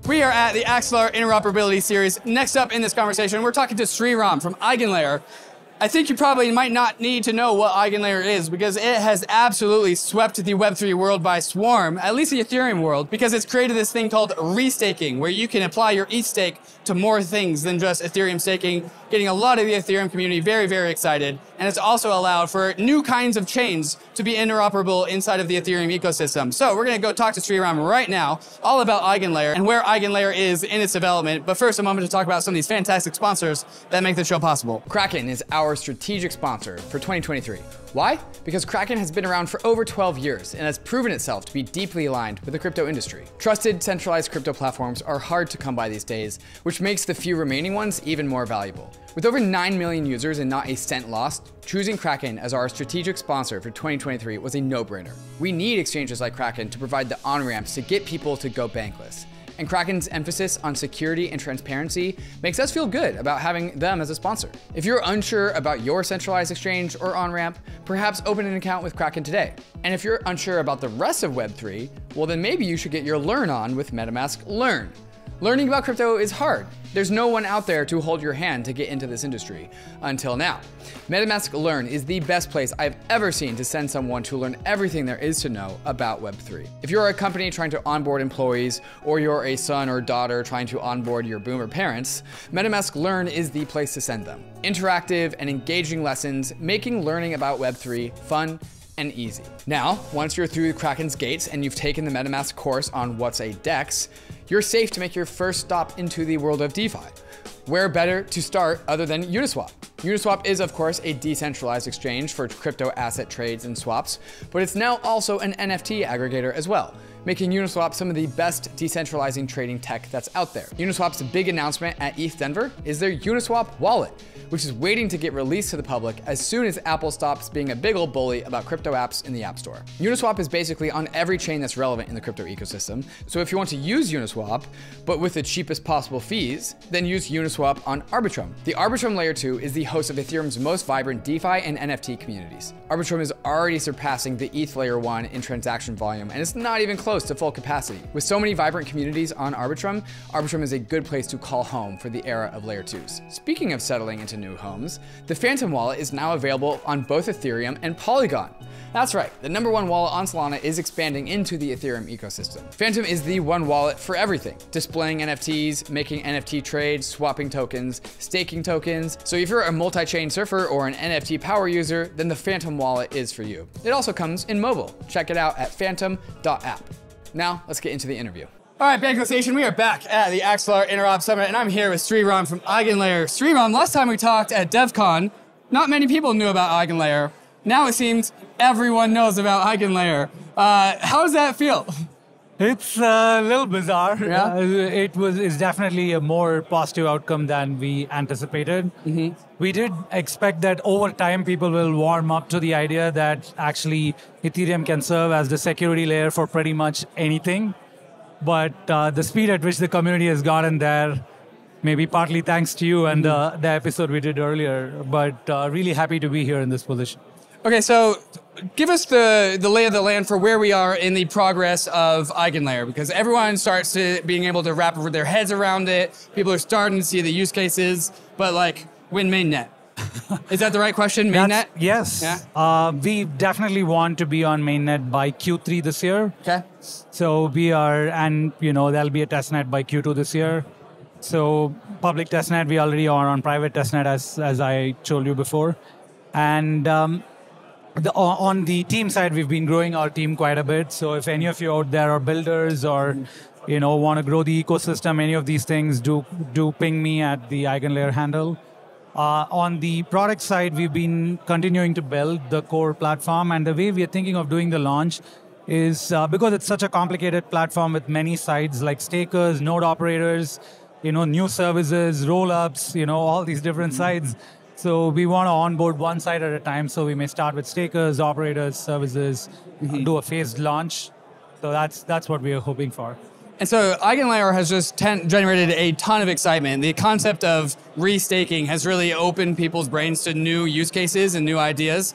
We are at the EigenLayer Interoperability Series. Next up in this conversation, we're talking to Sreeram from EigenLayer. I think you probably might not need to know what EigenLayer is because it has absolutely swept the Web3 world by swarm, at least the Ethereum world, because it's created this thing called restaking, where you can apply your ETH stake to more things than just Ethereum staking, getting a lot of the Ethereum community very, very excited. And it's also allowed for new kinds of chains to be interoperable inside of the Ethereum ecosystem. So we're going to go talk to Sreeram right now all about EigenLayer and where EigenLayer is in its development. But first, a moment to talk about some of these fantastic sponsors that make the show possible. KRAKEN is our strategic sponsor for 2023. Why? Because KRAKEN has been around for over 12 years and has proven itself to be deeply aligned with the crypto industry. Trusted, centralized crypto platforms are hard to come by these days, which makes the few remaining ones even more valuable. With over 9 million users and not a cent lost, choosing KRAKEN as our strategic sponsor for 2023 was a no-brainer. We need exchanges like KRAKEN to provide the on-ramps to get people to go bankless. And KRAKEN's emphasis on security and transparency makes us feel good about having them as a sponsor. If you're unsure about your centralized exchange or on-ramp, perhaps open an account with KRAKEN today. And if you're unsure about the rest of Web3, well then maybe you should get your Learn on with MetaMask Learn. Learning about crypto is hard. There's no one out there to hold your hand to get into this industry, until now. MetaMask Learn is the best place I've ever seen to send someone to learn everything there is to know about Web3. If you're a company trying to onboard employees, or you're a son or daughter trying to onboard your boomer parents, MetaMask Learn is the place to send them. Interactive and engaging lessons, making learning about Web3 fun and easy. Now, once you're through KRAKEN's gates and you've taken the MetaMask course on what's a DEX, you're safe to make your first stop into the world of DeFi. Where better to start other than UNISWAP? UNISWAP is, of course, a decentralized exchange for crypto asset trades and swaps, but it's now also an NFT aggregator as well, making Uniswap some of the best decentralizing trading tech that's out there. Uniswap's big announcement at ETHDenver is their Uniswap wallet, which is waiting to get released to the public as soon as Apple stops being a big old bully about crypto apps in the App Store. Uniswap is basically on every chain that's relevant in the crypto ecosystem, so if you want to use Uniswap, but with the cheapest possible fees, then use Uniswap on ARBITRUM. The ARBITRUM Layer 2 is the host of Ethereum's most vibrant DeFi and NFT communities. ARBITRUM is already surpassing the ETH Layer 1 in transaction volume, and it's not even close to full capacity. With so many vibrant communities on ARBITRUM, ARBITRUM is a good place to call home for the era of Layer 2s. Speaking of settling into new homes, the Phantom wallet is now available on both Ethereum and Polygon. That's right, the #1 wallet on Solana is expanding into the Ethereum ecosystem. Phantom is the one wallet for everything, displaying NFTs, making NFT trades, swapping tokens, staking tokens. So if you're a multi-chain surfer or an NFT power user, then the Phantom wallet is for you. It also comes in mobile. Check it out at phantom.app. Now, let's get into the interview. All right, Bankless Nation, we are back at the EigenLayer Interop Summit, and I'm here with Sreeram from EigenLayer. Sreeram, last time we talked at DevCon, not many people knew about EigenLayer. Now it seems everyone knows about EigenLayer. How does that feel? It's a little bizarre. Yeah? It's definitely a more positive outcome than we anticipated. Mm-hmm. We did expect that over time people will warm up to the idea that actually Ethereum can serve as the security layer for pretty much anything. But the speed at which the community has gotten there, maybe partly thanks to you and the episode we did earlier, but really happy to be here in this position. Okay, so give us the lay of the land for where we are in the progress of EigenLayer, because everyone starts to being able to wrap their heads around it. People are starting to see the use cases, but like, Wen Mainnet. Is that the right question, Mainnet? Yes. Yeah? We definitely want to be on Mainnet by Q3 this year. Okay. So we are, and there'll be a testnet by Q2 this year. So public testnet, we already are on private testnet, as I told you before. And on the team side, we've been growing our team quite a bit. So if any of you out there are builders or want to grow the ecosystem, any of these things, do ping me at the EigenLayer handle. On the product side, we've been continuing to build the core platform, and the way we are thinking of doing the launch is because it's such a complicated platform with many sides like stakers, node operators, new services, roll-ups, all these different sides. So we want to onboard one side at a time. So we may start with stakers, operators, services, do a phased launch. So that's what we are hoping for. And so EigenLayer has just generated a ton of excitement. The concept of restaking has really opened people's brains to new use cases and new ideas.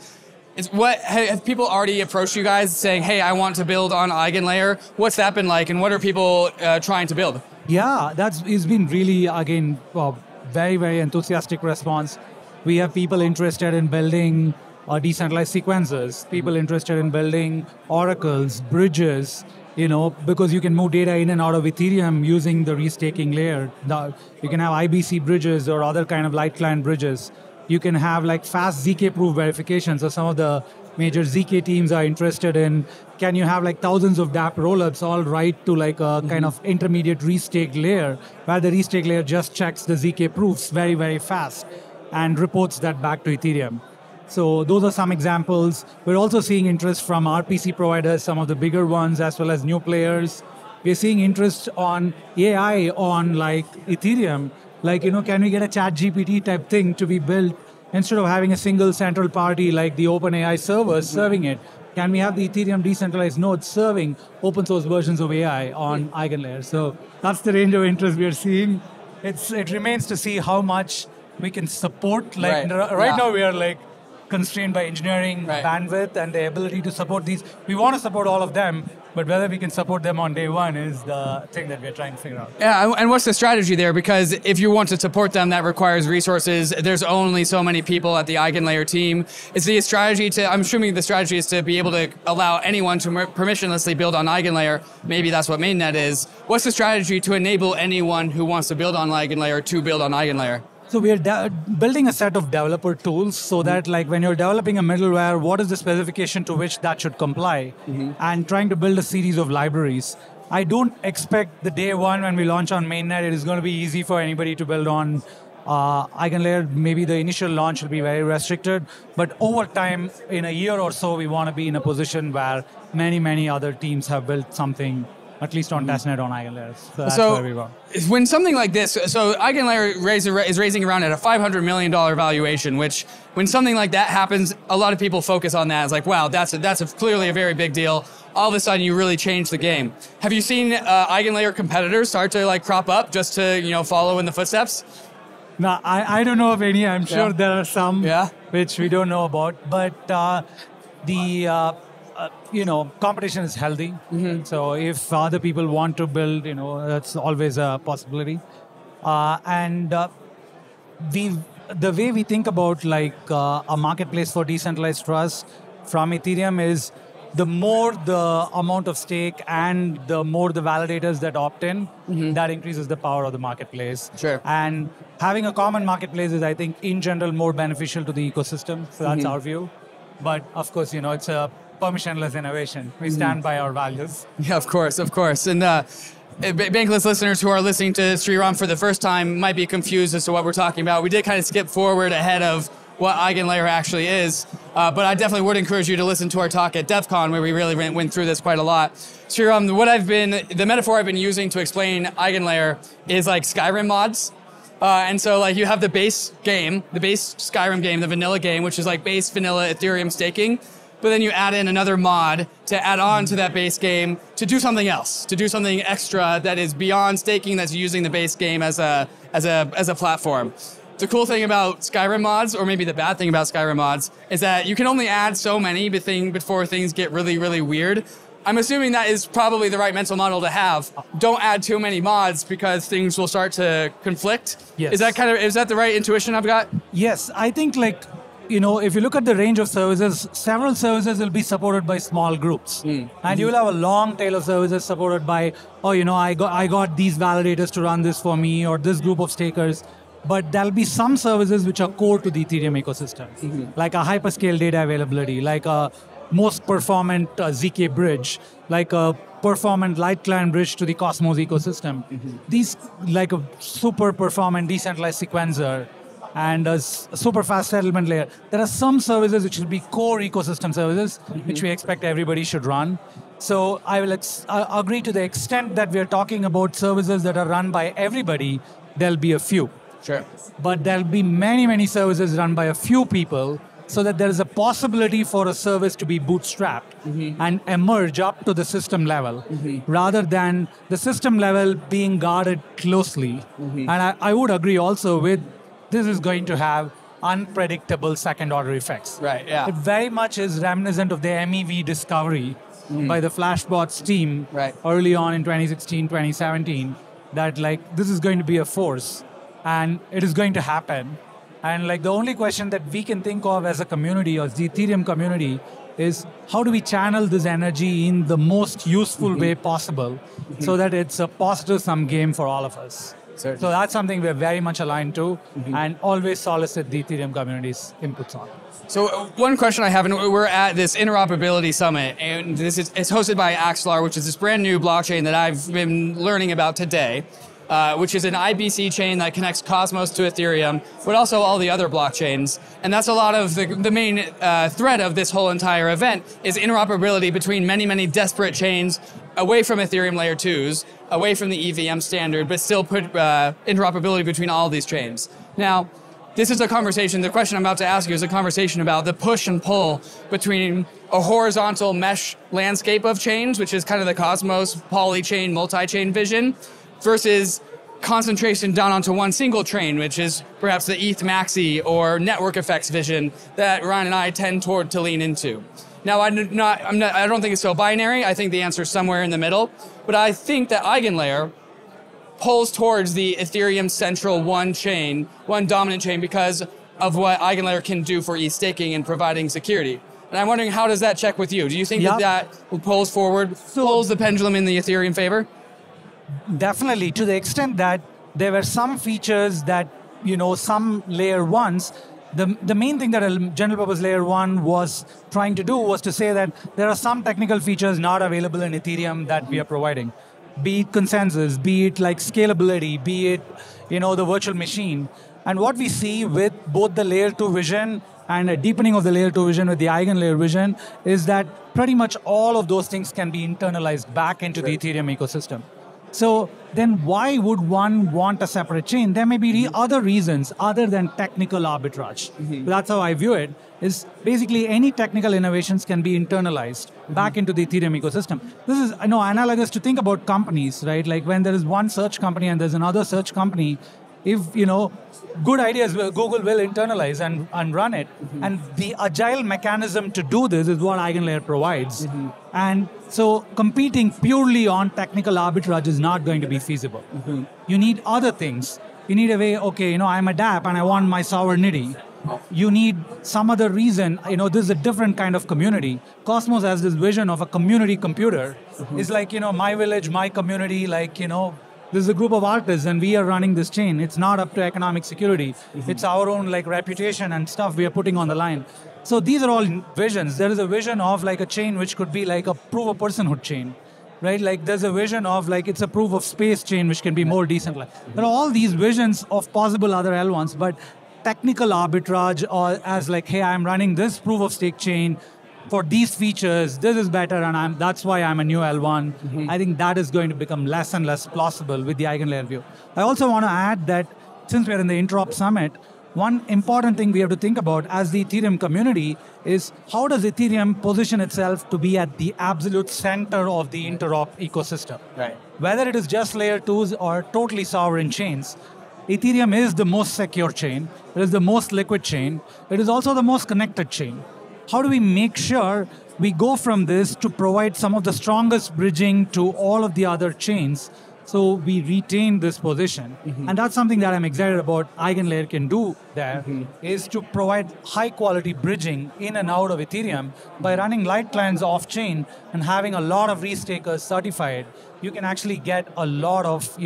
Have people already approached you guys saying, hey, I want to build on EigenLayer? What's that been like, and what are people trying to build? Yeah, it's been really, again, very, very enthusiastic response. We have people interested in building decentralized sequencers, people interested in building oracles, bridges, because you can move data in and out of Ethereum using the restaking layer. You can have IBC bridges or other kind of light client bridges. You can have like fast ZK proof verification. So some of the major ZK teams are interested in, can you have like thousands of dApp rollups all write to like a kind of intermediate restaked layer, where the restaked layer just checks the ZK proofs very, very fast and reports that back to Ethereum. So those are some examples. We're also seeing interest from RPC providers, some of the bigger ones, as well as new players. We're seeing interest on AI on like Ethereum. Like, can we get a ChatGPT type thing to be built instead of having a single central party like the OpenAI servers serving it? Can we have the Ethereum decentralized nodes serving open source versions of AI on EigenLayer? So that's the range of interest we are seeing. It remains to see how much we can support. Like right now we are like constrained by engineering bandwidth and the ability to support these. We want to support all of them, but whether we can support them on day one is the thing that we're trying to figure out. Yeah, and what's the strategy there? Because if you want to support them, that requires resources. There's only so many people at the EigenLayer team. Is the strategy I'm assuming the strategy is to be able to allow anyone to permissionlessly build on EigenLayer. Maybe that's what Mainnet is. What's the strategy to enable anyone who wants to build on EigenLayer to build on EigenLayer? So we are building a set of developer tools so that like when you're developing a middleware, what is the specification to which that should comply? And trying to build a series of libraries. I don't expect the day one when we launch on Mainnet, it is going to be easy for anybody to build on EigenLayer. Maybe the initial launch will be very restricted, but over time, in a year or so, we want to be in a position where many, many other teams have built something at least on testnet on EigenLayer. So that's where we go. When something like this, so EigenLayer is raising around at a $500 million valuation, which when something like that happens, a lot of people focus on that. It's like, wow, that's clearly a very big deal. All of a sudden, you really change the game. Have you seen EigenLayer competitors start to like crop up just to follow in the footsteps? No, I don't know of any. I'm sure there are some which we don't know about, but competition is healthy. So if other people want to build, that's always a possibility. The way we think about like a marketplace for decentralized trust from Ethereum is the more the amount of stake and the more the validators that opt in, that increases the power of the marketplace. Sure. And having a common marketplace is, I think, in general, more beneficial to the ecosystem. So that's our view. But of course, it's a permissionless innovation. We stand by our values. Yeah, of course. And Bankless listeners who are listening to Sreeram for the first time might be confused as to what we're talking about. We did kind of skip forward ahead of what EigenLayer actually is, but I definitely would encourage you to listen to our talk at DEF CON where we really went through this quite a lot. Sreeram, the metaphor I've been using to explain EigenLayer is like Skyrim mods. And so like you have the base game, the base Skyrim game, the vanilla game, which is like base vanilla Ethereum staking. But then you add in another mod to add on to that base game to do something else, to do something extra that is beyond staking, that's using the base game as a platform. The cool thing about Skyrim mods, or maybe the bad thing about Skyrim mods, is that you can only add so many before things get really, really weird. I'm assuming that is probably the right mental model to have. Don't add too many mods because things will start to conflict. Yes. Is that the right intuition I've got? Yes, I think like, if you look at the range of services, several services will be supported by small groups. And you will have a long tail of services supported by, I got these validators to run this for me, or this group of stakers. But there'll be some services which are core to the Ethereum ecosystem, like a hyperscale data availability, like a most performant ZK bridge, like a performant light client bridge to the Cosmos ecosystem. These, like a super performant decentralized sequencer, and a super fast settlement layer. There are some services which will be core ecosystem services, which we expect everybody should run. So I will agree to the extent that we are talking about services that are run by everybody, there'll be a few. Sure. But there'll be many, many services run by a few people, so that there is a possibility for a service to be bootstrapped and emerge up to the system level, rather than the system level being guarded closely. And I would agree also with this is going to have unpredictable second-order effects. Right, yeah. It very much is reminiscent of the MEV discovery by the Flashbots team early on in 2016, 2017, that like this is going to be a force and it is going to happen. And like the only question that we can think of as a community or the Ethereum community is how do we channel this energy in the most useful way possible so that it's a positive sum game for all of us. Certainly. So that's something we're very much aligned to and always solicit the Ethereum community's inputs on. So one question I have, and we're at this interoperability summit, and it's hosted by Axelar, which is this brand new blockchain that I've been learning about today, which is an IBC chain that connects Cosmos to Ethereum, but also all the other blockchains. And that's a lot of the main thread of this whole entire event is interoperability between many, many disparate chains away from Ethereum layer 2s, away from the EVM standard, but still put interoperability between all these chains. Now, this is a conversation, the question I'm about to ask you is a conversation about the push and pull between a horizontal mesh landscape of chains, which is kind of the Cosmos, polychain, multi-chain vision, versus concentration down onto one single chain, which is perhaps the ETH maxi or network effects vision that Ryan and I tend to lean into. Now, I don't think it's so binary. I think the answer is somewhere in the middle. But I think that EigenLayer pulls towards the Ethereum central one chain, one dominant chain, because of what EigenLayer can do for staking and providing security. And I'm wondering, how does that check with you? Do you think that pulls forward, pulls the pendulum in the Ethereum favor? Definitely, to the extent that there were some features that, some layer ones, the main thing that a general purpose layer 1 was trying to do was to say that there are some technical features not available in Ethereum that we are providing. Be it consensus, be it like scalability, be it, the virtual machine. And what we see with both the layer 2 vision and a deepening of the layer 2 vision with the EigenLayer vision is that pretty much all of those things can be internalized back into the Ethereum ecosystem. So then why would one want a separate chain? There may be other reasons other than technical arbitrage. That's how I view it, is basically any technical innovations can be internalized back into the Ethereum ecosystem. This is analogous to think about companies, right? Like when there is one search company and there's another search company, if, good ideas, Google will internalize and run it. And the agile mechanism to do this is what EigenLayer provides. And so competing purely on technical arbitrage is not going to be feasible. You need other things. You need a way, I'm a dApp and I want my sovereignty. You need some other reason, this is a different kind of community. Cosmos has this vision of a community computer. It's like, my village, my community, like, this is a group of artists and we are running this chain. It's not up to economic security. It's our own like reputation and stuff we are putting on the line. So these are all visions. There is a vision of like a chain which could be like a proof of personhood chain, right? Like there's a vision of like it's a proof of space chain which can be more decentralized. There are all these visions of possible other L1s, but technical arbitrage or as like, hey, I'm running this proof of stake chain for these features, this is better, and that's why I'm a new L1. I think that is going to become less and less plausible with the EigenLayer view. I also want to add that since we're in the Interop Summit, one important thing we have to think about as the Ethereum community is how does Ethereum position itself to be at the absolute center of the Interop ecosystem? Right. Whether it is just layer 2s or totally sovereign chains, Ethereum is the most secure chain, it is the most liquid chain, it is also the most connected chain. How do we make sure we go from this to provide some of the strongest bridging to all of the other chains so we retain this position? And that's something that I'm excited about EigenLayer can do there, is to provide high quality bridging in and out of Ethereum by running light clients off chain and having a lot of restakers certified. You can actually get a lot of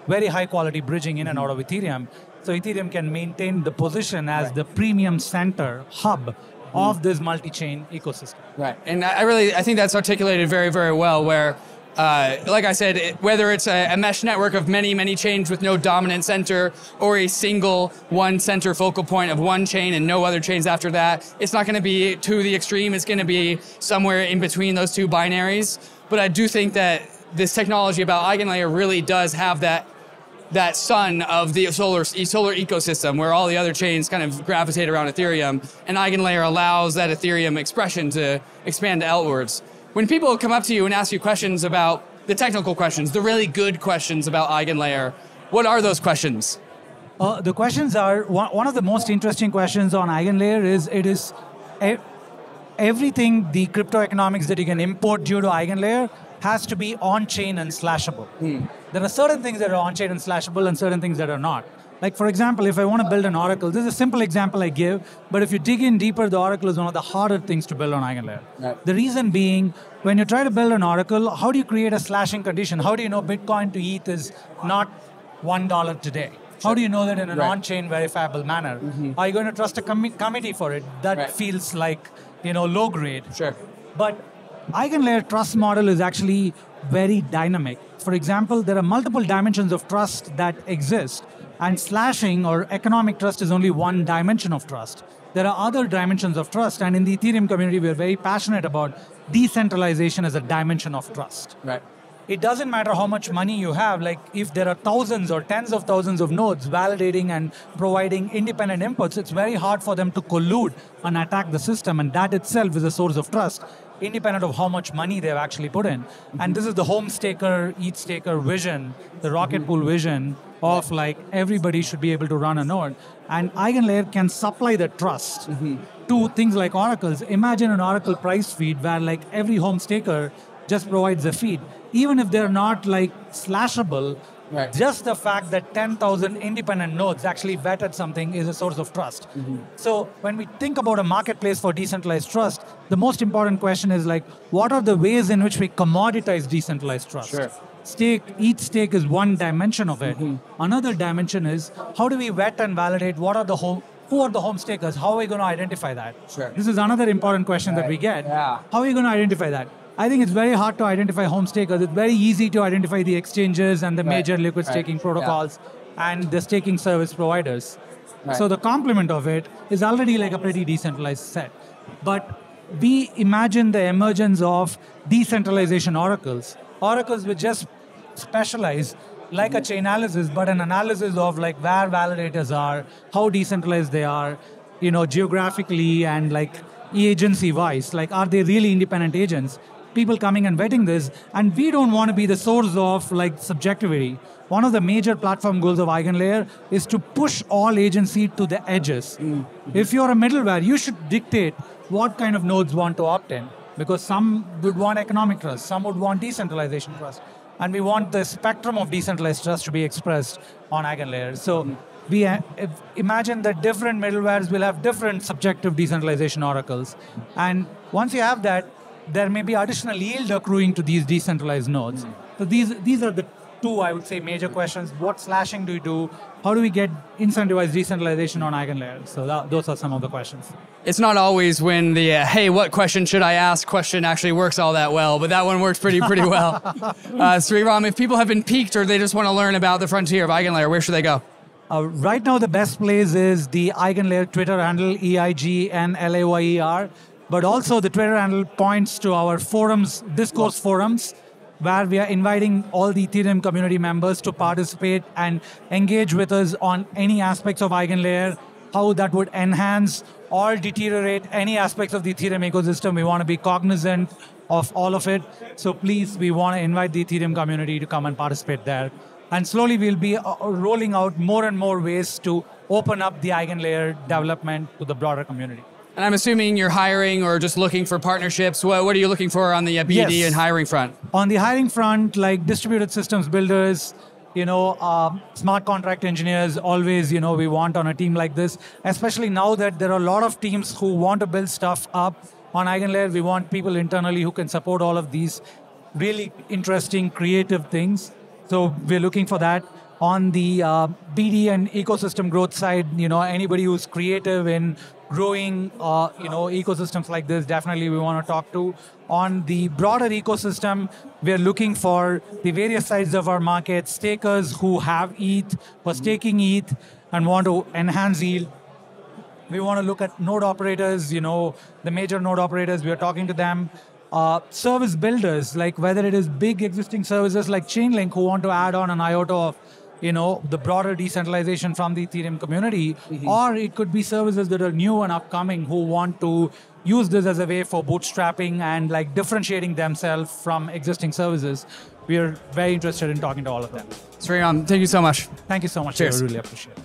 very high quality bridging in and out of Ethereum. So Ethereum can maintain the position as the premium center hub of this multi-chain ecosystem. Right, and I think that's articulated very, very well where, like I said, whether it's a mesh network of many, many chains with no dominant center or a single one center focal point of one chain and no other chains after that, it's not going to be to the extreme, it's going to be somewhere in between those two binaries. But I do think that this technology about EigenLayer really does have that sun of the solar ecosystem where all the other chains kind of gravitate around Ethereum, and EigenLayer allows that Ethereum expression to expand outwards. When people come up to you and ask you questions about the technical questions, the really good questions about EigenLayer, what are those questions? The questions are, one of the most interesting questions on EigenLayer is everything the crypto economics that you can import due to EigenLayer has to be on-chain and slashable. There are certain things that are on-chain and slashable and certain things that are not. Like for example, if I want to build an oracle, this is a simple example I give, but if you dig in deeper, the oracle is one of the harder things to build on EigenLayer. Right. The reason being, when you try to build an oracle, how do you create a slashing condition? How do you know Bitcoin to ETH is not $1 today? How do you know that in an on-chain verifiable manner? Are you going to trust a committee for it? That feels like, low grade. Sure. But EigenLayer trust model is actually very dynamic. For example, there are multiple dimensions of trust that exist, and slashing or economic trust is only one dimension of trust. There are other dimensions of trust, and in the Ethereum community, we are very passionate about decentralization as a dimension of trust. Right. It doesn't matter how much money you have, like if there are thousands or tens of thousands of nodes validating and providing independent inputs, it's very hard for them to collude and attack the system, and that itself is a source of trust, independent of how much money they've actually put in. And this is the home staker, ETH staker vision, the rocket pool vision of like everybody should be able to run a node. And EigenLayer can supply the trust to things like oracles. Imagine an oracle price feed where like every home staker just provides a feed. Even if they're not like slashable, just the fact that 10,000 independent nodes actually vetted something is a source of trust. So when we think about a marketplace for decentralized trust, the most important question is like, what are the ways in which we commoditize decentralized trust? Sure. ETH stake is one dimension of it. Another dimension is, how do we vet and validate who are the home stakers? How are we going to identify that? Sure. This is another important question that we get. How are you going to identify that? I think it's very hard to identify home stakers. It's very easy to identify the exchanges and the major liquid staking protocols and the staking service providers. So the complement of it is already like a pretty decentralized set. But we imagine the emergence of decentralization oracles. Oracles which just specialize like a chain analysis, but an analysis of like where validators are, how decentralized they are, geographically and like agency-wise. Like, are they really independent agents? People coming and vetting this, and we don't want to be the source of like subjectivity. One of the major platform goals of EigenLayer is to push all agency to the edges. If you're a middleware, you should dictate what kind of nodes want to opt in, because some would want economic trust, some would want decentralization trust, and we want the spectrum of decentralized trust to be expressed on EigenLayer. So we imagine that different middlewares will have different subjective decentralization oracles, and once you have that, there may be additional yield accruing to these decentralized nodes. So these are the two, I would say, major questions. What slashing do you do? How do we get incentivized decentralization on EigenLayer? So those are some of the questions. It's not always when the, hey, what question should I ask question actually works all that well, but that one works pretty well. Sreeram, if people have been piqued or they just want to learn about the frontier of EigenLayer, where should they go? Right now, the best place is the EigenLayer Twitter handle, EigenLayer. But also the Twitter handle points to our forums, discourse forums, where we are inviting all the Ethereum community members to participate and engage with us on any aspects of EigenLayer, how that would enhance or deteriorate any aspects of the Ethereum ecosystem. We want to be cognizant of all of it. So please, we want to invite the Ethereum community to come and participate there. And slowly we'll be rolling out more and more ways to open up the EigenLayer development to the broader community. And I'm assuming you're hiring or just looking for partnerships. What are you looking for on the BD and hiring front? On the hiring front, like distributed systems builders, smart contract engineers, always, we want on a team like this, especially now that there are a lot of teams who want to build stuff up on EigenLayer. We want people internally who can support all of these really interesting, creative things. So we're looking for that. On the BD and ecosystem growth side, anybody who's creative in growing, ecosystems like this, definitely we want to talk to. On the broader ecosystem, we're looking for the various sides of our market, stakers who have ETH or staking ETH and want to enhance yield. We want to look at node operators, the major node operators, we are talking to them. Service builders, like whether it is big existing services like Chainlink who want to add on an iota of the broader decentralization from the Ethereum community, or it could be services that are new and upcoming who want to use this as a way for bootstrapping and like differentiating themselves from existing services. We are very interested in talking to all of them. Sreeram, thank you so much. Thank you so much. Cheers. I really appreciate it.